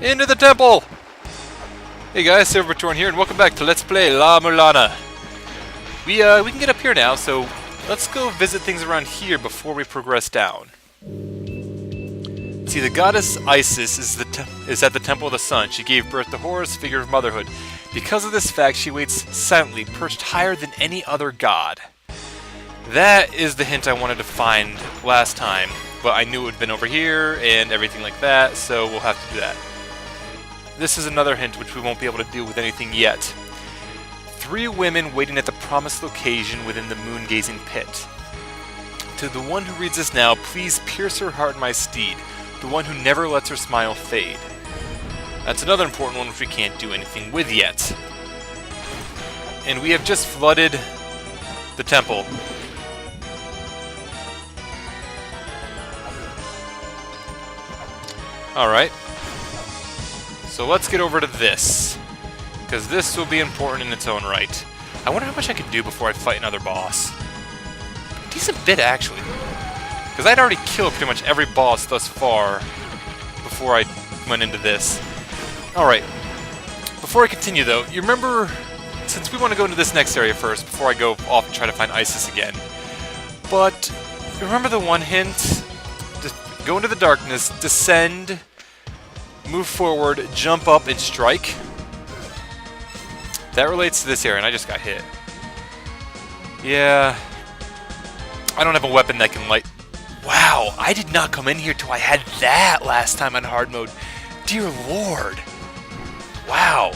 Into the temple! Hey guys, Silvertorn here, and welcome back to Let's Play La-Mulana. We can get up here now, so let's go visit things around here before we progress down. See, the goddess Isis is at the Temple of the Sun. She gave birth to Horus, figure of motherhood. Because of this fact, she waits silently, perched higher than any other god. That is the hint I wanted to find last time, but I knew it would have been over here and everything like that, so we'll have to do that. This is another hint which we won't be able to do with anything yet. 3 women waiting at the promised location within the moon-gazing pit. To the one who reads this now, please pierce her heart, my steed, the one who never lets her smile fade. That's another important one which we can't do anything with yet. And we have just flooded the temple. Alright. So let's get over to this, because this will be important in its own right. I wonder how much I could do before I fight another boss. A decent bit, actually. Because I'd already killed pretty much every boss thus far before I went into this. Alright. Before I continue, though, you remember, since we want to go into this next area first, before I go off and try to find Isis again. But, remember the one hint? Just go into the darkness, descend, move forward, jump up, and strike. That relates to this area, and I just got hit. Yeah. I don't have a weapon that can light... Wow, I did not come in here till I had that last time on hard mode. Dear Lord. Wow.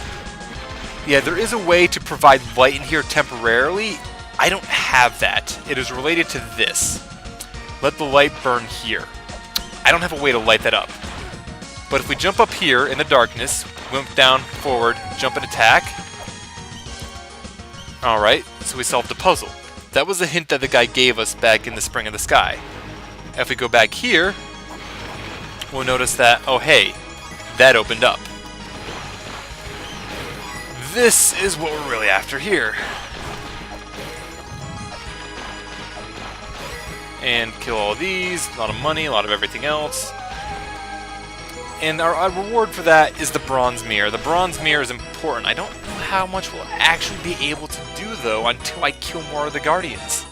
Yeah, there is a way to provide light in here temporarily. I don't have that. It is related to this. Let the light burn here. I don't have a way to light that up. But if we jump up here in the darkness, wimp down, forward, jump and attack. Alright, so we solved the puzzle. That was a hint that the guy gave us back in the Spring of the Sky. If we go back here, we'll notice that, oh hey, that opened up. This is what we're really after here. And kill all these, a lot of money, a lot of everything else. And our reward for that is the Bronze Mirror. The Bronze Mirror is important. I don't know how much we'll actually be able to do, though, until I kill more of the Guardians.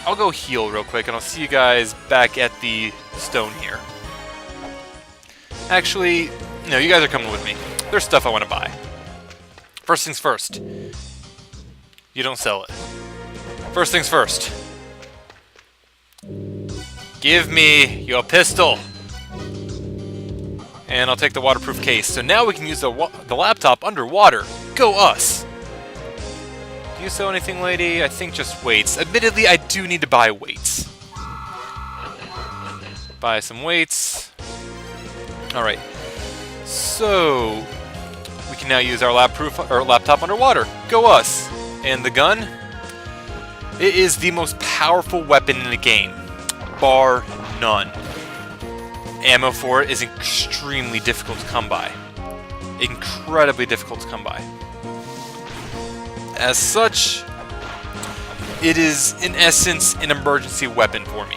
I'll go heal real quick, and I'll see you guys back at the stone here. Actually, no, you guys are coming with me. There's stuff I want to buy. First things first. You don't sell it. First things first. Give me your pistol. And I'll take the waterproof case. So now we can use the laptop underwater. Go us! Do you sell anything, lady? I think just weights. Admittedly, I do need to buy weights. Buy some weights. Alright. So, we can now use our laptop underwater. Go us! And the gun? It is the most powerful weapon in the game. Bar none. Ammo for it is extremely difficult to come by. Incredibly difficult to come by. As such, it is in essence an emergency weapon for me.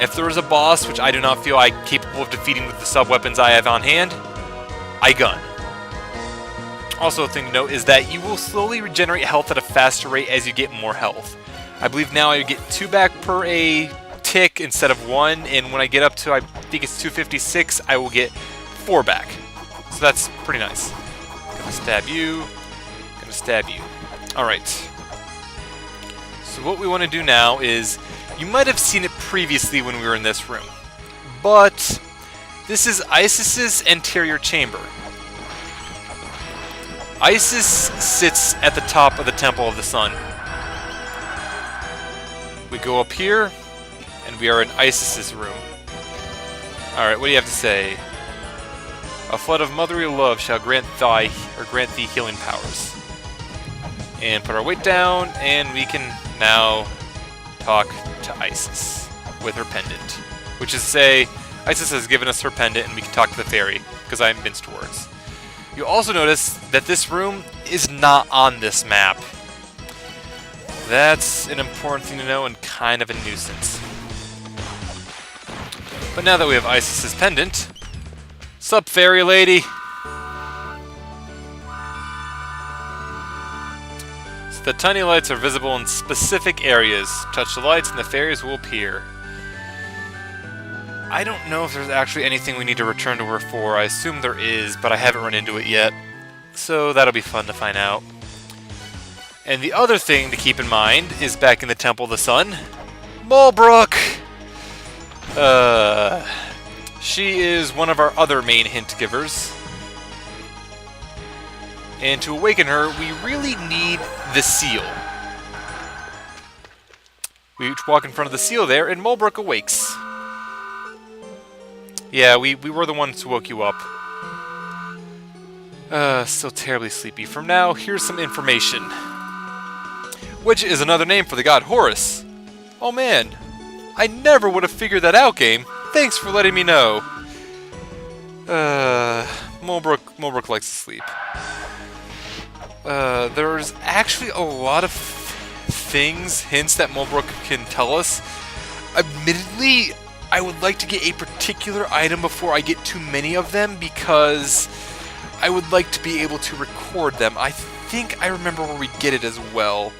If there is a boss which I do not feel I'm capable of defeating with the sub-weapons I have on hand, I gun. Also, a thing to note is that you will slowly regenerate health at a faster rate as you get more health. I believe now I get 2 back per a tick instead of 1, and when I get up to, I think it's 256, I will get 4 back. So that's pretty nice. Gonna stab you. Gonna stab you. Alright. So what we want to do now is, you might have seen it previously when we were in this room, but this is Isis's anterior chamber. Isis sits at the top of the Temple of the Sun. We go up here, and we are in Isis's room. Alright, what do you have to say? A flood of motherly love shall grant thee healing powers. And put our weight down, and we can now talk to Isis with her pendant. Which is to say, Isis has given us her pendant, and we can talk to the fairy, because I minced words. You'll also notice that this room is not on this map. That's an important thing to know and kind of a nuisance. But now that we have Isis's pendant, Sup, fairy lady? So the tiny lights are visible in specific areas. Touch the lights and the fairies will appear. I don't know if there's actually anything we need to return to her for. I assume there is, but I haven't run into it yet. So that'll be fun to find out. And the other thing to keep in mind is back in the Temple of the Sun, Mulbruk! She is one of our other main hint givers. And to awaken her, we really need the seal. We each walk in front of the seal there, and Mulbruk awakes. Yeah, we were the ones who woke you up. Still terribly sleepy. From now, here's some information. Which is another name for the god Horus. Oh man, I never would have figured that out, game. Thanks for letting me know. Mulbruk likes to sleep. There's actually a lot of hints that Mulbruk can tell us. Admittedly, I would like to get a particular item before I get too many of them because I would like to be able to record them. I think I remember where we get it as well.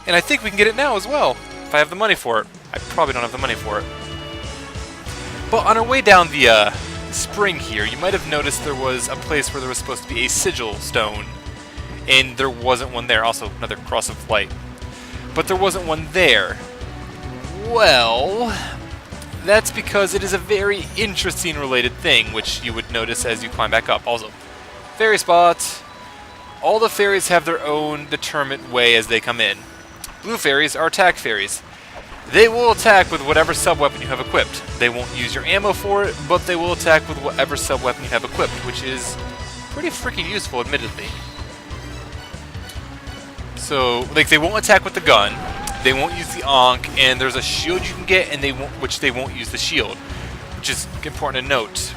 And I think we can get it now as well, if I have the money for it. I probably don't have the money for it. But on our way down the spring here, you might have noticed there was a place where there was supposed to be a sigil stone. And there wasn't one there. Also, another cross of light. But there wasn't one there. Well, that's because it is a very interesting related thing, which you would notice as you climb back up. Also, fairy spots. All the fairies have their own determined way as they come in. Blue fairies are attack fairies. They will attack with whatever sub-weapon you have equipped. They won't use your ammo for it, but they will attack with whatever sub-weapon you have equipped, which is pretty freaking useful, admittedly. So, like, they won't attack with the gun, they won't use the Ankh, and there's a shield you can get, and they won't use the shield, which is important to note.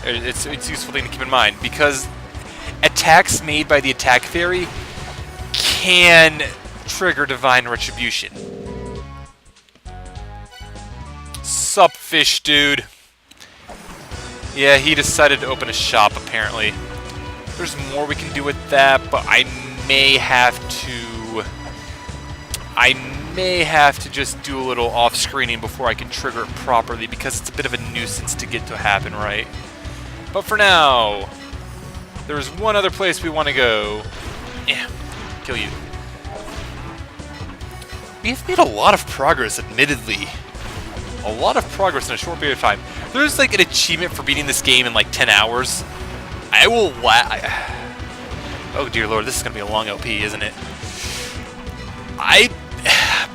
It's a useful thing to keep in mind, because attacks made by the attack fairy can trigger divine retribution. Sup, fish dude? Yeah, he decided to open a shop, apparently. There's more we can do with that, but I may have to just do a little off-screening before I can trigger it properly, because it's a bit of a nuisance to get to happen, right? But for now, there's one other place we want to go. Yeah, kill you. We've made a lot of progress, admittedly. A lot of progress in a short period of time. There's like an achievement for beating this game in like 10 hours. I will oh dear lord, this is going to be a long LP, isn't it? I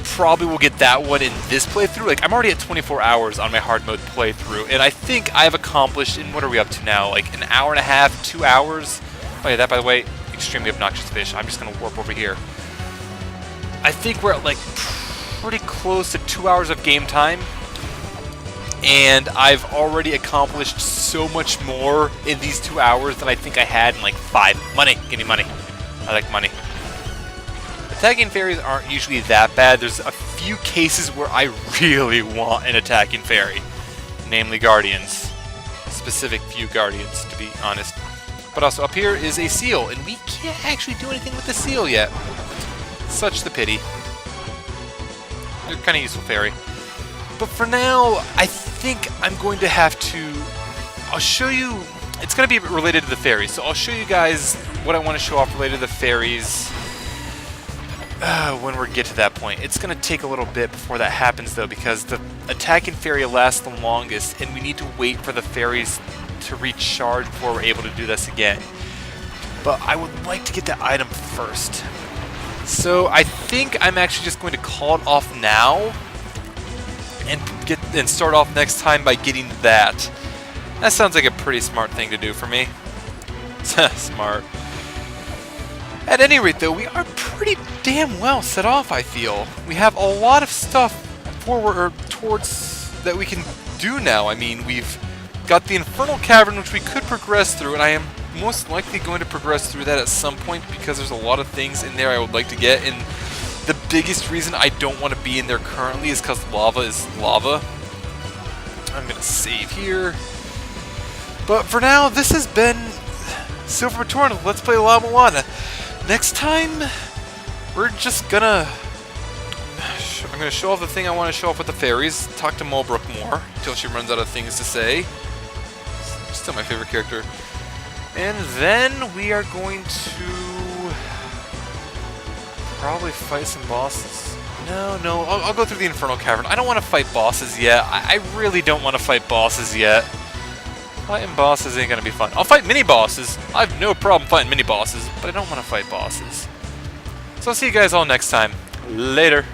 probably will get that one in this playthrough. Like, I'm already at 24 hours on my hard mode playthrough, and I think I've accomplished, in what are we up to now? Like an hour and a half, 2 hours? Oh yeah, that, by the way, extremely obnoxious fish. I'm just going to warp over here. I think we're at like pretty close to 2 hours of game time, and I've already accomplished so much more in these 2 hours than I think I had in like 5. Money, give me money. I like money. Attacking fairies aren't usually that bad. There's a few cases where I really want an attacking fairy, namely guardians. Specific few guardians, to be honest. But also up here is a seal, and we can't actually do anything with the seal yet. Such the pity. They're kind of useful fairy. But for now, I think I'm going to have to... I'll show you... It's going to be related to the fairies, so I'll show you guys what I want to show off related to the fairies when we get to that point. It's going to take a little bit before that happens, though, because the attacking fairy lasts the longest, and we need to wait for the fairies to recharge before we're able to do this again. But I would like to get that item first. So I think I'm actually just going to call it off now and start off next time by getting that. That sounds like a pretty smart thing to do for me. Smart. At any rate, though, we are pretty damn well set off, I feel. We have a lot of stuff towards that we can do now. I mean, we've got the Infernal Cavern, which we could progress through, and I am most likely going to progress through that at some point because there's a lot of things in there I would like to get, and the biggest reason I don't want to be in there currently is because lava is lava. I'm going to save here. But for now, this has been Silver Torn. Let's play La-Mulana. Next time, we're just gonna... I'm gonna show off the thing I want to show off with the fairies. Talk to Mulbruk more until she runs out of things to say. Still my favorite character. And then we are going to probably fight some bosses. No, I'll go through the Infernal Cavern. I don't want to fight bosses yet. I really don't want to fight bosses yet. Fighting bosses ain't gonna be fun. I'll fight mini-bosses. I have no problem fighting mini-bosses, but I don't want to fight bosses. So I'll see you guys all next time. Later.